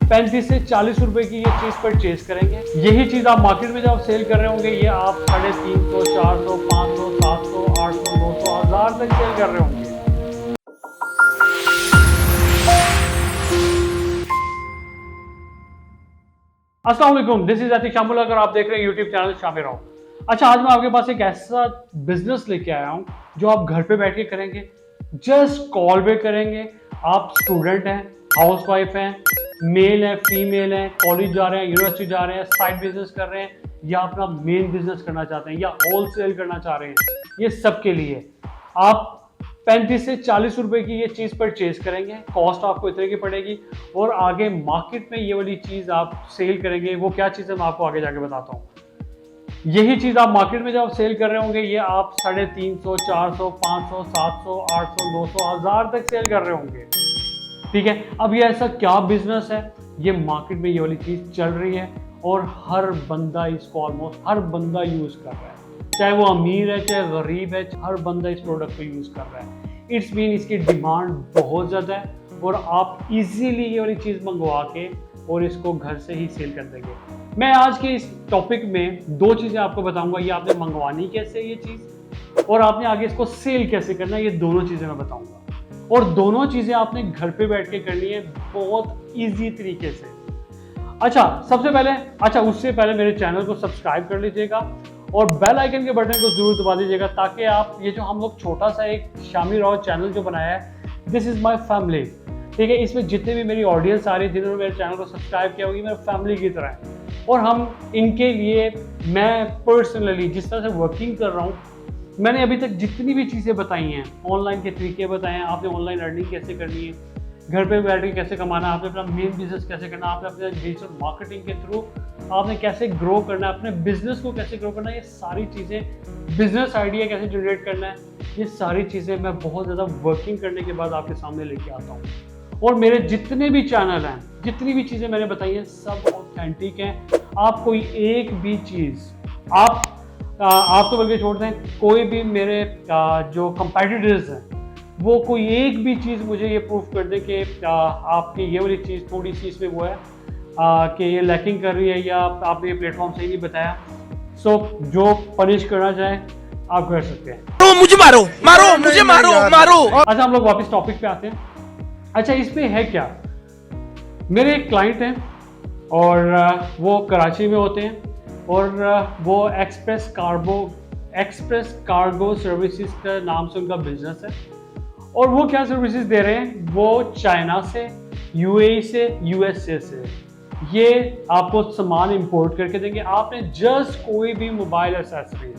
35 से 40 रुपए की ये चीज परचेज करेंगे। यही चीज आप मार्केट में जब सेल कर रहे होंगे ये आप 350, 400, 500, 700, 800, 900, 1000 तक सेल कर रहे होंगे। अस्सलाम वालेकुम, दिस इज अतीक शामिल। अगर आप देख रहे हैं यूट्यूब चैनल शामिल रहो। अच्छा, आज मैं आपके पास एक ऐसा बिजनेस लेके आया हूं जो आप घर पे बैठ के करेंगे, जस्ट कॉल पे करेंगे। आप स्टूडेंट हैं, हाउस वाइफ हैं, मेल है, फीमेल है, कॉलेज जा रहे हैं, यूनिवर्सिटी जा रहे हैं, साइड बिजनेस कर रहे हैं, या अपना मेन बिजनेस करना चाहते हैं, या होल सेल करना चाह रहे हैं, ये सबके लिए आप 35 से 40 रुपए की ये चीज परचेज करेंगे। कॉस्ट आपको इतने की पड़ेगी और आगे मार्केट में ये वाली चीज आप सेल करेंगे। वो क्या चीज है मैं आपको आगे जाके बताता हूँ। यही चीज आप मार्केट में जब सेल कर रहे होंगे ये आप 350, 400, 500, 700, 800, 900, 1000 तक सेल कर रहे होंगे। ठीक है, अब ये ऐसा क्या बिजनेस है, ये मार्केट में ये वाली चीज चल रही है और हर बंदा इसको ऑलमोस्ट हर बंदा यूज कर रहा है, चाहे वो अमीर है चाहे गरीब है, हर बंदा इस प्रोडक्ट को यूज कर रहा है। इट्स मीन इसकी डिमांड बहुत ज़्यादा है और आप इजीली ये वाली चीज़ मंगवा के और इसको घर से ही सेल कर देंगे। मैं आज के इस टॉपिक में दो चीज़ें आपको बताऊंगा, ये आपने मंगवानी कैसे ये चीज़ और आपने आगे इसको सेल कैसे करना, ये दोनों चीज़ें मैं बताऊंगा। और दोनों चीज़ें आपने घर पे बैठ के करनी है बहुत ईजी तरीके से। अच्छा, उससे पहले मेरे चैनल को सब्सक्राइब कर लीजिएगा और बेल आइकन के बटन को जरूर दबा दीजिएगा, ताकि आप ये जो हम लोग छोटा सा एक शामी राव चैनल जो बनाया है, दिस इज माय फैमिली। ठीक है, इसमें जितने भी मेरी ऑडियंस आ रही है, जिन्होंने मेरे चैनल को सब्सक्राइब किया होगी, मेरे फैमिली की तरह है। और हम इनके लिए मैं पर्सनली जिस तरह से वर्किंग कर रहा हूँ, मैंने अभी तक जितनी भी चीज़ें बताई हैं, ऑनलाइन के तरीके बताए हैं, आपने ऑनलाइन अर्निंग कैसे करनी है, घर पे बैठ के कैसे कमाना, आपने अपना मेन बिजनेस कैसे करना, आपने अपने डिजिटल मार्केटिंग के थ्रू आपने कैसे ग्रो करना है, अपने बिजनेस को कैसे ग्रो करना है, ये सारी चीज़ें, बिजनेस आइडिया कैसे जनरेट करना है, ये सारी चीज़ें मैं बहुत ज़्यादा वर्किंग करने के बाद आपके सामने लेके आता हूँ। और मेरे जितने भी चैनल हैं, जितनी भी चीज़ें मैंने बताई हैं, सब ऑथेंटिक हैं। आप कोई एक भी चीज़ आप तो बल्कि छोड़ दें, कोई भी मेरे जो कंपेटिटर्स हैं वो कोई एक भी चीज़ मुझे ये प्रूफ कर दे कि आपकी ये वाली चीज़ थोड़ी सी इसमें वो है कि ये लैकिंग कर रही है या आपने ये प्लेटफॉर्म सही नहीं बताया, सो जो पनिश करना चाहे आप कर सकते हैं। मुझे मारो मुझे मारो। अच्छा, हम लोग वापस टॉपिक पे आते हैं। अच्छा, इसमें है क्या, मेरे एक क्लाइंट हैं और वो कराची में होते हैं और वो एक्सप्रेस कार्गो सर्विसेज का नाम से उनका बिजनेस है। और वो क्या सर्विसेज दे रहे हैं, वो चाइना से, यूएई से, यूएसए से ये आपको सामान इंपोर्ट करके देंगे। आपने जस्ट कोई भी mobile accessories,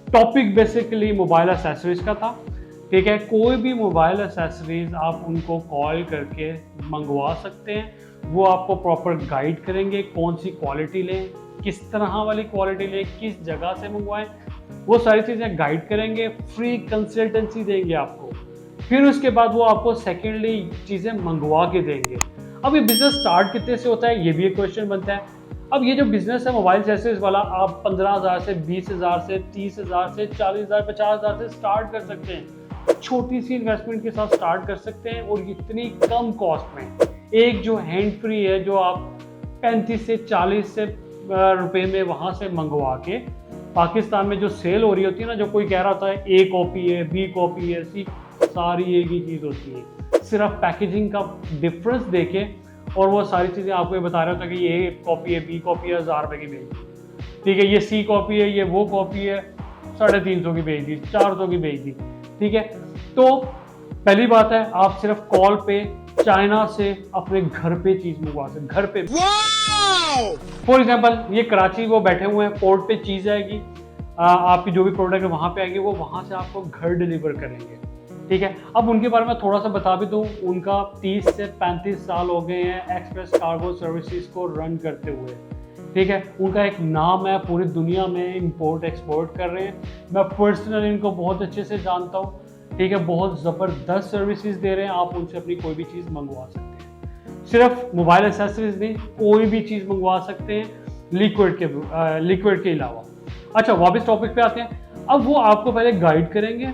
topic basically mobile accessories का था, ठीक है, कोई भी मोबाइल एसेसरीज आप उनको कॉल करके मंगवा सकते हैं। वो आपको प्रॉपर गाइड करेंगे, कौन सी क्वालिटी लें, किस तरह वाली क्वालिटी लें, किस जगह से मंगवाएं, वो सारी चीज़ें गाइड करेंगे, फ्री कंसल्टेंसी देंगे आपको। फिर उसके बाद वो आपको सेकेंडली चीज़ें मंगवा के देंगे। अब ये बिजनेस स्टार्ट कितने से होता है, ये भी एक क्वेश्चन बनता है। अब ये जो बिजनेस है मोबाइल एक्सेसरीज वाला, आप 15,000 से 20,000 से 30,000 से 40,000 50,000 से स्टार्ट कर सकते हैं। छोटी सी इन्वेस्टमेंट के साथ स्टार्ट कर सकते हैं और इतनी कम कॉस्ट में एक जो हैंड फ्री है, जो आप 35 से 40 से रुपए में वहाँ से मंगवा के पाकिस्तान में जो सेल हो रही होती है ना, जो कोई कह रहा होता है ए कॉपी है, बी कॉपी है, सी, सारी एक ही चीज़ होती है। सिर्फ पैकेजिंग का डिफरेंस देके और वो सारी चीज़ें आपको ये बता रहा होता है कि ये कॉपी है, बी कॉपी है, 1000 रुपये की बेच दी, ठीक है, ये सी कॉपी है, ये वो कॉपी है, 350 की बेच दी, 400 की बेच दी, ठीक है। तो पहली बात है, आप सिर्फ कॉल पे चाइना से अपने घर पे चीज़ मंगवा सकते, घर पे। फॉर एग्जाम्पल, ये कराची वो बैठे हुए हैं, पोर्ट पे चीज़ आएगी, आपकी जो भी प्रोडक्ट है वहाँ पे आएगी, वो वहाँ से आपको घर डिलीवर करेंगे, ठीक है। अब उनके बारे में थोड़ा सा बता भी दूँ, उनका 30 से 35 साल हो गए हैं एक्सप्रेस कार्गो सर्विसेज को रन करते हुए, ठीक है। उनका एक नाम है, पूरी दुनिया में इंपोर्ट एक्सपोर्ट कर रहे हैं। मैं पर्सनली इनको बहुत अच्छे से जानता हूँ, ठीक है, बहुत ज़बरदस्त सर्विसेज दे रहे हैं। आप उनसे अपनी कोई भी चीज़ मंगवा सकते हैं, सिर्फ मोबाइल एक्सेसरीज नहीं, कोई भी चीज़ मंगवा सकते हैं लिक्विड के अलावा। अच्छा, वापस टॉपिक पे आते हैं। अब वो आपको पहले गाइड करेंगे,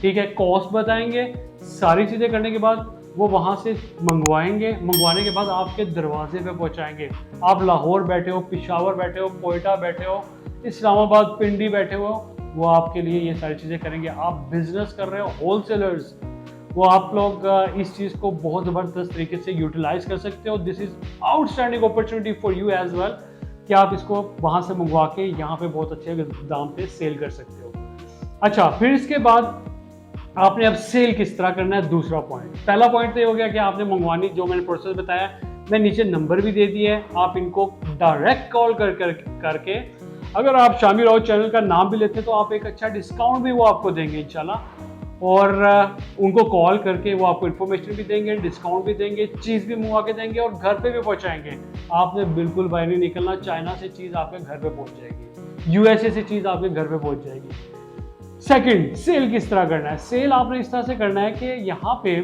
ठीक है, कॉस्ट बताएंगे, सारी चीज़ें करने के बाद वो वहाँ से मंगवाने के बाद आपके दरवाजे पे पहुँचाएंगे। आप लाहौर बैठे हो, पिशावर बैठे हो, कोयटा बैठे हो, इस्लामाबाद, पिंडी बैठे हो, वो आपके लिए ये सारी चीज़ें करेंगे। आप बिजनेस कर रहे हो, होलसेलर्स, वो आप लोग इस चीज़ को बहुत ज़बरदस्त तरीके से यूटिलाइज कर सकते हो। This is outstanding opportunity for you as well कि आप इसको वहाँ से मंगवा के यहाँ पे बहुत अच्छे दाम पे सेल कर सकते हो। अच्छा, फिर इसके बाद आपने अब सेल किस तरह करना है, दूसरा पॉइंट। पहला पॉइंट तो ये हो गया कि आपने मंगवानी, जो मैंने प्रोसेस बताया, मैं नीचे नंबर भी दे दिया है, आप इनको डायरेक्ट कॉल करके अगर आप शामिल राव चैनल का नाम भी लेते हैं तो आप एक अच्छा डिस्काउंट भी वो आपको देंगे इंशाल्लाह। और उनको कॉल करके वो आपको इन्फॉर्मेशन भी देंगे, डिस्काउंट भी देंगे, चीज़ भी मंगवा के देंगे और घर पे भी पहुंचाएंगे। आपने बिल्कुल बाहर नहीं निकलना, चाइना से चीज़ आपके घर पे पहुंच जाएगी, यूएसए से चीज़ आपके घर पे पहुंच जाएगी। सेकंड, सेल किस तरह करना है। सेल आपने इस तरह से करना है कि यहाँ पे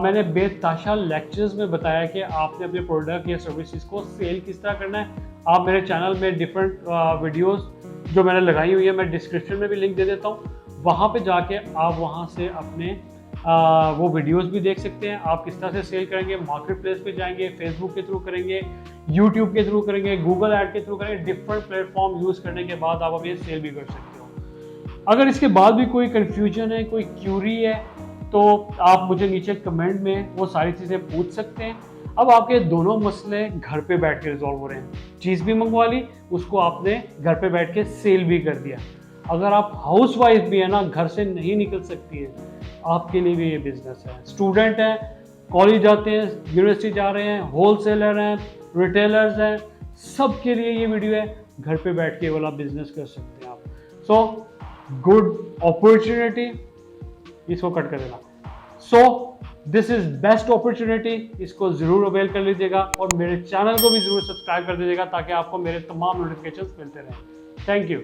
मैंने बेताशा लेक्चर्स में बताया कि आपने अपने प्रोडक्ट या सर्विसेज को सेल किस तरह करना है। आप मेरे चैनल में डिफरेंट वीडियोस जो मैंने लगाई हुई है, मैं डिस्क्रिप्शन में भी लिंक दे देता हूँ, वहाँ पे जाके आप वहाँ से अपने वो वीडियोस भी देख सकते हैं। आप किस तरह से सेल करेंगे, मार्केट प्लेस पे जाएंगे, फेसबुक के थ्रू करेंगे, यूट्यूब के थ्रू करेंगे, गूगल ऐड के थ्रू करेंगे, डिफरेंट प्लेटफॉर्म यूज़ करने के बाद आप अभी सेल भी कर सकते हो। अगर इसके बाद भी कोई कन्फ्यूजन है, कोई क्यूरी है, तो आप मुझे नीचे कमेंट में वो सारी चीज़ें पूछ सकते हैं। अब आपके दोनों मसले घर पे बैठ के रिजॉल्व हो रहे हैं, चीज़ भी मंगवा ली, उसको आपने घर पे बैठ के सेल भी कर दिया। अगर आप हाउस वाइफ भी है ना, घर से नहीं निकल सकती है, आपके लिए भी ये बिजनेस है। स्टूडेंट हैं, कॉलेज जाते हैं, यूनिवर्सिटी जा रहे हैं, होलसेलर हैं, रिटेलर्स हैं, सब के लिए ये वीडियो है। घर पे बैठ के वाला बिजनेस कर सकते हैं आप। सो गुड अपॉर्चुनिटी, इसको कट कर देना। So this is best opportunity, इसको जरूर अवेल कर लीजिएगा और मेरे चैनल को भी जरूर सब्सक्राइब कर दीजिएगा ताकि आपको मेरे तमाम नोटिफिकेशंस मिलते रहें। Thank you.